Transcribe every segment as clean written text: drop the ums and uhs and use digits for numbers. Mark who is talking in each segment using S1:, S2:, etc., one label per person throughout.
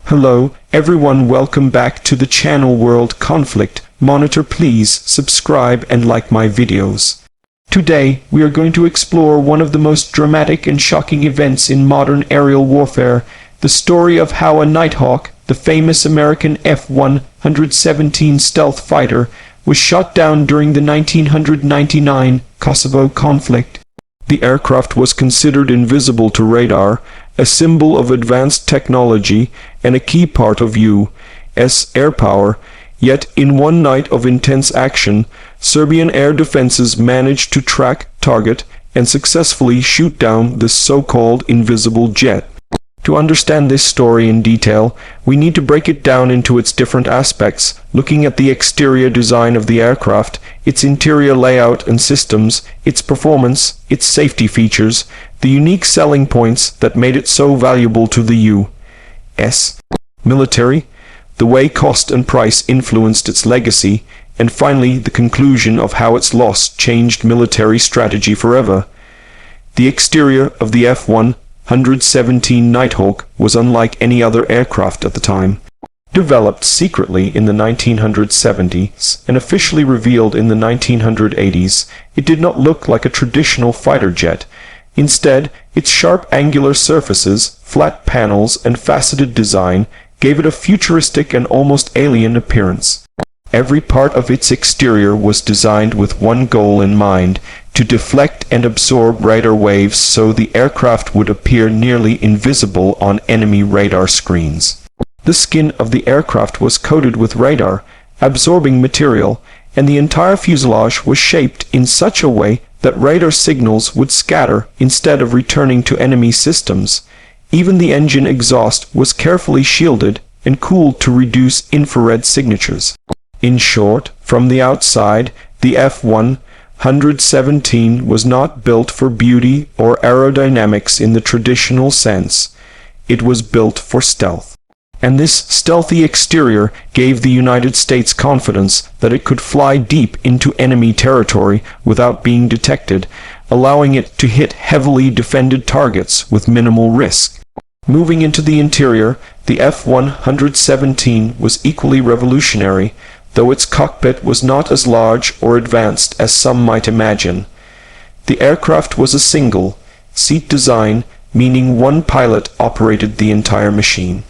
S1: Hello, everyone, welcome back to the channel World Conflict Monitor. Please subscribe and like my videos. Today, we are going to explore one of the most dramatic and shocking events in modern aerial warfare, the story of how a Nighthawk, the famous American F-117 stealth fighter, was shot down during the 1999 Kosovo conflict. The aircraft was considered invisible to radar, a symbol of advanced technology and a key part of U.S. air power, yet in one night of intense action, Serbian air defenses managed to track, target, and successfully shoot down this so-called invisible jet. To understand this story in detail, we need to break it down into its different aspects, looking at the exterior design of the aircraft, its interior layout and systems, its performance, its safety features, the unique selling points that made it so valuable to the U.S. military, the way cost and price influenced its legacy, and finally the conclusion of how its loss changed military strategy forever. The exterior of the F-117 Nighthawk was unlike any other aircraft at the time. Developed secretly in the 1970s and officially revealed in the 1980s, it did not look like a traditional fighter jet. Instead, its sharp angular surfaces, flat panels, and faceted design gave it a futuristic and almost alien appearance. Every part of its exterior was designed with one goal in mind: to deflect and absorb radar waves so the aircraft would appear nearly invisible on enemy radar screens. The skin of the aircraft was coated with radar, absorbing material, and the entire fuselage was shaped in such a way that radar signals would scatter instead of returning to enemy systems. Even the engine exhaust was carefully shielded and cooled to reduce infrared signatures. In short, from the outside, the F-117 was not built for beauty or aerodynamics in the traditional sense. It was built for stealth. And this stealthy exterior gave the United States confidence that it could fly deep into enemy territory without being detected, allowing it to hit heavily defended targets with minimal risk. Moving into the interior, the F-117 was equally revolutionary, though its cockpit was not as large or advanced as some might imagine. The aircraft was a single-seat design, meaning one pilot operated the entire machine.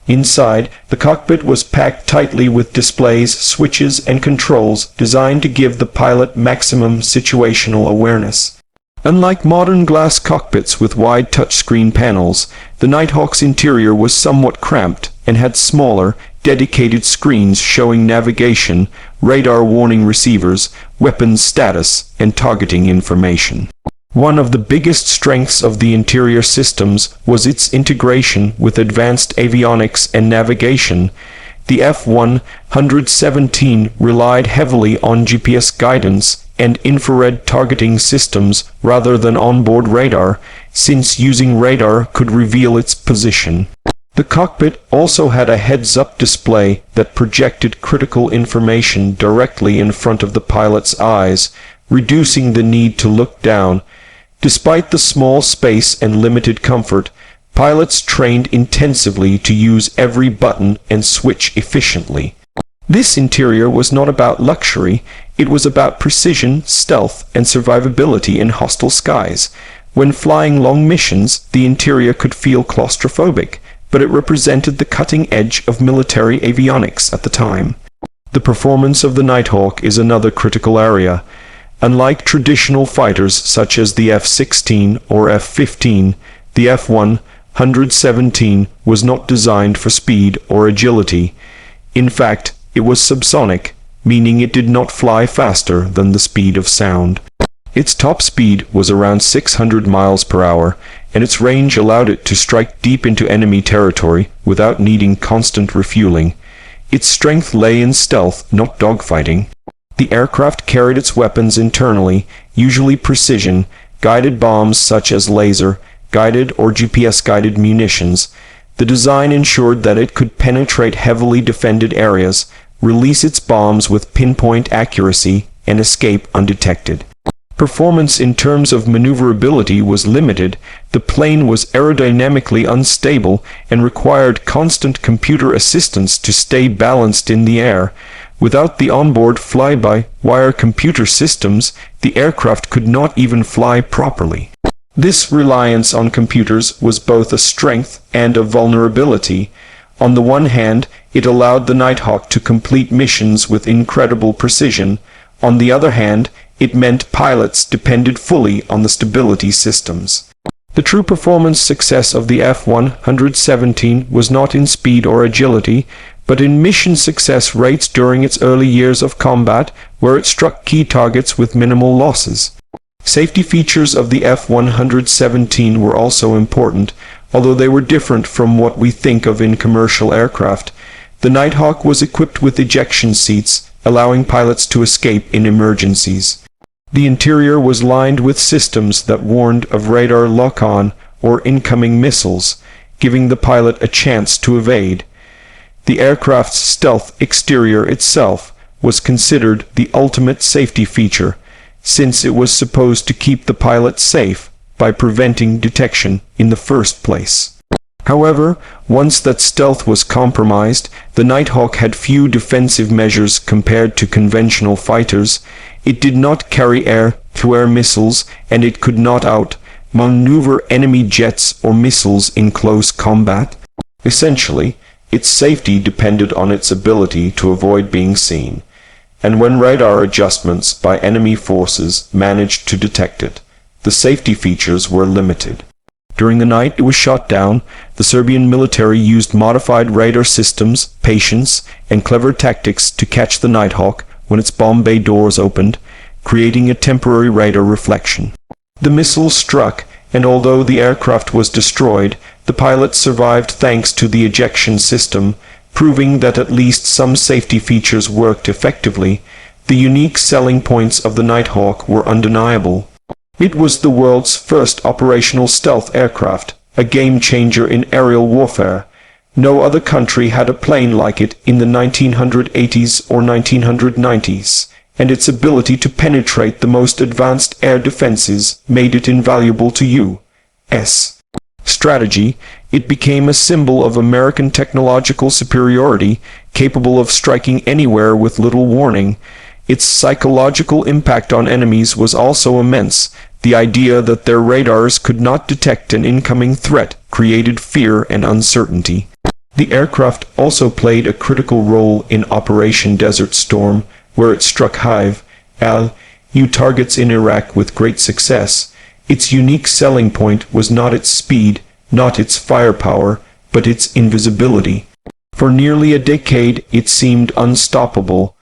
S1: Inside, the cockpit was packed tightly with displays, switches, and controls designed to give the pilot maximum situational awareness. Unlike modern glass cockpits with wide touchscreen panels, the Nighthawk's interior was somewhat cramped and had smaller, dedicated screens showing navigation, radar warning receivers, weapons status, and targeting information. One of the biggest strengths of the interior systems was its integration with advanced avionics and navigation. The F-117 relied heavily on GPS guidance and infrared targeting systems rather than onboard radar, since using radar could reveal its position. The cockpit also had a heads-up display that projected critical information directly in front of the pilot's eyes, reducing the need to look down. Despite the small space and limited comfort, pilots trained intensively to use every button and switch efficiently. This interior was not about luxury, it was about precision, stealth, and survivability in hostile skies. When flying long missions, the interior could feel claustrophobic, but it represented the cutting edge of military avionics at the time. The performance of the Nighthawk is another critical area. Unlike traditional fighters such as the F-16 or F-15, the F-117 was not designed for speed or agility. In fact, it was subsonic, meaning it did not fly faster than the speed of sound. Its top speed was around 600 miles per hour, and its range allowed it to strike deep into enemy territory without needing constant refueling. Its strength lay in stealth, not dogfighting. The aircraft carried its weapons internally, usually precision, guided bombs such as laser, guided or GPS-guided munitions. The design ensured that it could penetrate heavily defended areas, release its bombs with pinpoint accuracy, and escape undetected. Performance in terms of maneuverability was limited, the plane was aerodynamically unstable and required constant computer assistance to stay balanced in the air. Without the onboard fly-by-wire computer systems, the aircraft could not even fly properly. This reliance on computers was both a strength and a vulnerability. On the one hand, it allowed the Nighthawk to complete missions with incredible precision. On the other hand, it meant pilots depended fully on the stability systems. The true performance success of the F-117 was not in speed or agility, but in mission success rates during its early years of combat, where it struck key targets with minimal losses. Safety features of the F-117 were also important, although they were different from what we think of in commercial aircraft. The Nighthawk was equipped with ejection seats, allowing pilots to escape in emergencies. The interior was lined with systems that warned of radar lock-on or incoming missiles, giving the pilot a chance to evade. The aircraft's stealth exterior itself was considered the ultimate safety feature, since it was supposed to keep the pilot safe by preventing detection in the first place. However, once that stealth was compromised, the Nighthawk had few defensive measures compared to conventional fighters. It did not carry air-to-air missiles, and it could not out-maneuver enemy jets or missiles in close combat. Essentially, its safety depended on its ability to avoid being seen, and when radar adjustments by enemy forces managed to detect it, the safety features were limited. During the night it was shot down, the Serbian military used modified radar systems, patience, and clever tactics to catch the Nighthawk when its bomb bay doors opened, creating a temporary radar reflection. The missile struck, and although the aircraft was destroyed, the pilot survived thanks to the ejection system, proving that at least some safety features worked effectively. The unique selling points of the Nighthawk were undeniable. It was the world's first operational stealth aircraft, a game-changer in aerial warfare. No other country had a plane like it in the 1980s or 1990s, and its ability to penetrate the most advanced air defenses made it invaluable to U.S. strategy. It became a symbol of American technological superiority, capable of striking anywhere with little warning. Its psychological impact on enemies was also immense. The idea that their radars could not detect an incoming threat created fear and uncertainty. The aircraft also played a critical role in Operation Desert Storm, where it struck high-altitude targets in Iraq with great success. Its unique selling point was not its speed, not its firepower, but its invisibility. For nearly a decade it seemed unstoppable.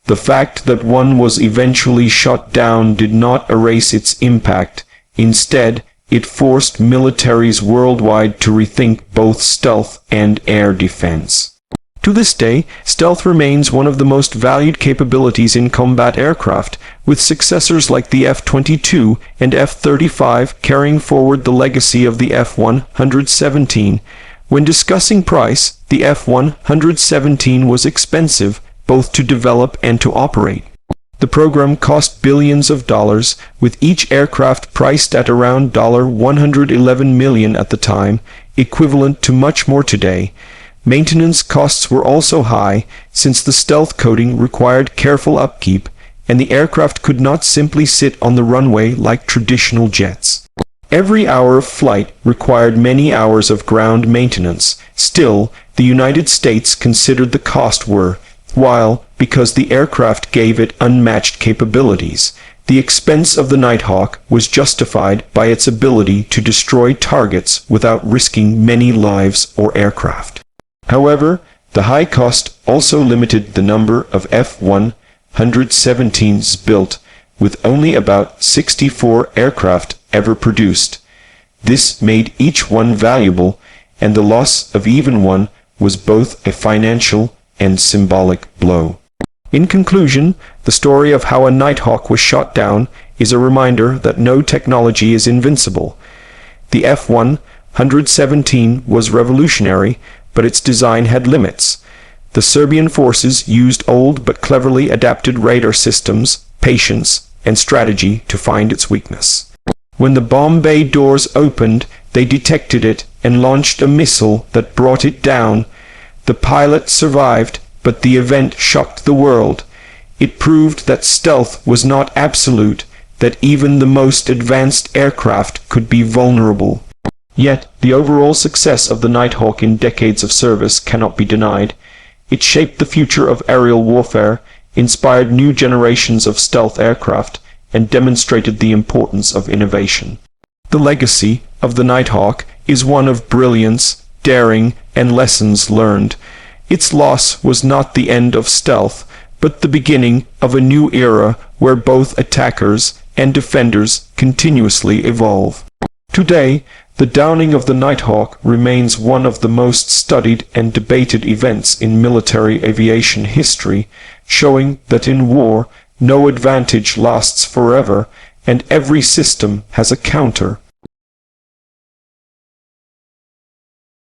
S1: The fact that one was eventually shot down did not erase its impact. Instead, it forced militaries worldwide to rethink both stealth and air defense. To this day, stealth remains one of the most valued capabilities in combat aircraft, with successors like the F-22 and F-35 carrying forward the legacy of the F-117. When discussing price, the F-117 was expensive, both to develop and to operate. The program cost billions of dollars, with each aircraft priced at around $111 million at the time, equivalent to much more today. Maintenance costs were also high, since the stealth coating required careful upkeep, and the aircraft could not simply sit on the runway like traditional jets. Every hour of flight required many hours of ground maintenance. Still, the United States considered the cost worthwhile because the aircraft gave it unmatched capabilities. The expense of the Nighthawk was justified by its ability to destroy targets without risking many lives or aircraft. However, the high cost also limited the number of F-117s built, with only about 64 aircraft ever produced. This made each one valuable, and the loss of even one was both a financial and symbolic blow. In conclusion, the story of how a Nighthawk was shot down is a reminder that no technology is invincible. The F-117 was revolutionary, but its design had limits. The Serbian forces used old but cleverly adapted radar systems, patience, and strategy to find its weakness. When the bomb bay doors opened, they detected it and launched a missile that brought it down. The pilot survived, but the event shocked the world. It proved that stealth was not absolute, that even the most advanced aircraft could be vulnerable. Yet, the overall success of the Nighthawk in decades of service cannot be denied. It shaped the future of aerial warfare, inspired new generations of stealth aircraft, and demonstrated the importance of innovation. The legacy of the Nighthawk is one of brilliance, daring, and lessons learned. Its loss was not the end of stealth, but the beginning of a new era where both attackers and defenders continuously evolve. Today, the downing of the Nighthawk remains one of the most studied and debated events in military aviation history, showing that in war, no advantage lasts forever, and every system has a counter.